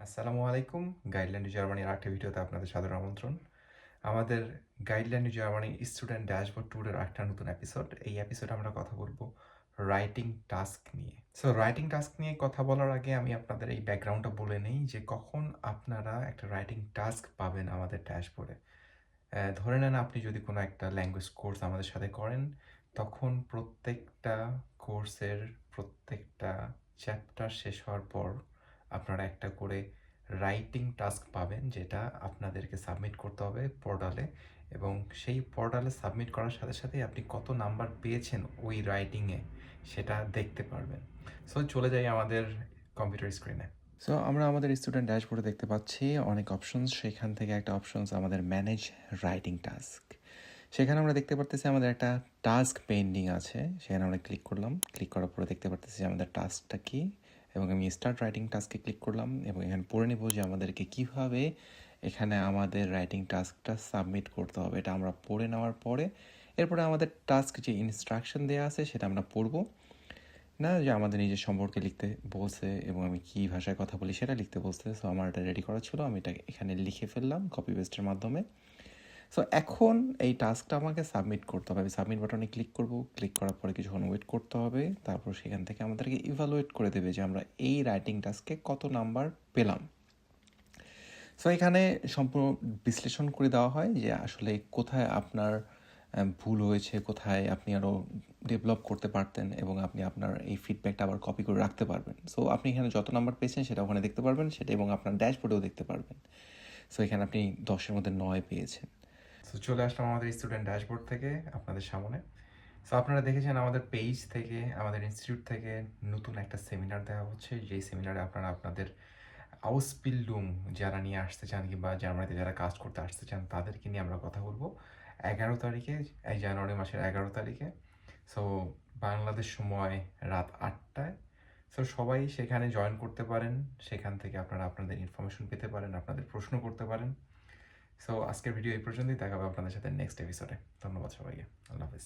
আসসালামু আলাইকুম। Guideline two জার্মানির আরেকটা ভিডিওতে আপনাদের সাদর আমন্ত্রণ। আমাদের guideline two Germany student dashboard ট্যুরের একটা নতুন এপিসোড। এই এপিসোডে আমরা কথা বলবো রাইটিং টাস্ক নিয়ে। সো রাইটিং টাস্ক নিয়ে কথা বলার আগে আমি আপনাদের এই ব্যাকগ্রাউন্ডটা বলে নেই যে কখন আপনারা একটা রাইটিং টাস্ক পাবেন আমাদের ড্যাশবোর্ডে। ধরে নেন আপনি যদি কোনো একটা ল্যাঙ্গুয়েজ কোর্স আমাদের সাথে করেন, তখন প্রত্যেকটা কোর্সের প্রত্যেকটা চ্যাপ্টার শেষ হওয়ার পর আপনারা একটা করে রাইটিং টাস্ক পাবেন, যেটা আপনাদেরকে সাবমিট করতে হবে পোর্টালে। এবং সেই পোর্টালে সাবমিট করার সাথে সাথেই আপনি কত নাম্বার পেয়েছেন ওই রাইটিংয়ে সেটা দেখতে পারবেন। সো চলে যাই আমাদের কম্পিউটার স্ক্রিনে। সো আমরা আমাদের স্টুডেন্ট ড্যাশবোর্ডে দেখতে পাচ্ছি অনেক অপশনস। সেখান থেকে একটা অপশনস আমাদের ম্যানেজ রাইটিং টাস্ক। সেখানে আমরা দেখতে পারতেছি আমাদের একটা টাস্ক পেন্ডিং আছে। সেখানে আমরা ক্লিক করলাম। ক্লিক করার পরে দেখতে পারতেছি আমাদের টাস্কটা কী, এবং আমি স্টার্ট রাইটিং টাস্কে ক্লিক করলাম এবং এখানে পড়ে নেব যে আমাদেরকে কীভাবে এখানে আমাদের রাইটিং টাস্কটা সাবমিট করতে হবে। এটা আমরা পড়ে নেওয়ার পরে এরপরে আমাদের টাস্ক যে ইনস্ট্রাকশন দেওয়া আছে সেটা আমরা পড়ব না, যে আমাদের নিজের সম্পর্কে লিখতে বলছে এবং আমি কী ভাষায় কথা বলি সেটা লিখতে বলছে। সো আমার এটা রেডি করা ছিল, আমি এটা এখানে লিখে ফেললাম কপি পেস্টের মাধ্যমে। সো এখন এই টাস্কটা আমাকে সাবমিট করতে হবে। আমি সাবমিট বাটনে ক্লিক করব। ক্লিক করার পরে কিছুক্ষণ ওয়েট করতে হবে। তারপর সেখান থেকে আমাদেরকে ইভালুয়েট করে দেবে যে আমরা এই রাইটিং টাস্কে কত নাম্বার পেলাম। সো এখানে সম্পূর্ণ বিশ্লেষণ করে দেওয়া হয় যে আসলে কোথায় আপনার ভুল হয়েছে, কোথায় আপনি আরও ডেভেলপ করতে পারতেন, এবং আপনি আপনার এই ফিডব্যাকটা আবার কপি করে রাখতে পারবেন। সো আপনি এখানে যত নাম্বার পেয়েছেন সেটা ওখানে দেখতে পারবেন, সেটা এবং আপনার ড্যাশবোর্ডেও দেখতে পারবেন। সো এখানে আপনি 10-এর মধ্যে 9 পেয়েছেন। সো চলে আসলাম আমাদের স্টুডেন্ট ড্যাশবোর্ড থেকে আপনাদের সামনে। সো আপনারা দেখেছেন আমাদের পেজ থেকে, আমাদের ইনস্টিটিউট থেকে নতুন একটা সেমিনার দেওয়া হচ্ছে, যেই সেমিনারে আপনারা আপনাদের আউসবিল্ডুং যারা নিয়ে আসতে চান কিংবা জার্মানিতে যারা কাজ করতে আসতে চান তাদেরকে নিয়ে আমরা কথা বলবো 11 তারিখে, এই জানুয়ারি মাসের 11 তারিখে। সো বাংলাদেশ সময় রাত 8টায়। সো সবাই সেখানে জয়েন করতে পারেন। সেখান থেকে আপনারা আপনাদের ইনফরমেশন পেতে পারেন, আপনাদের প্রশ্ন করতে পারেন। সো আজকের ভিডিও এই পর্যন্তই। দেখা হবে আপনাদের সাথে নেক্সট এপিসোডে। ধন্যবাদ সবাইকে। আল্লাহ হাফিজ।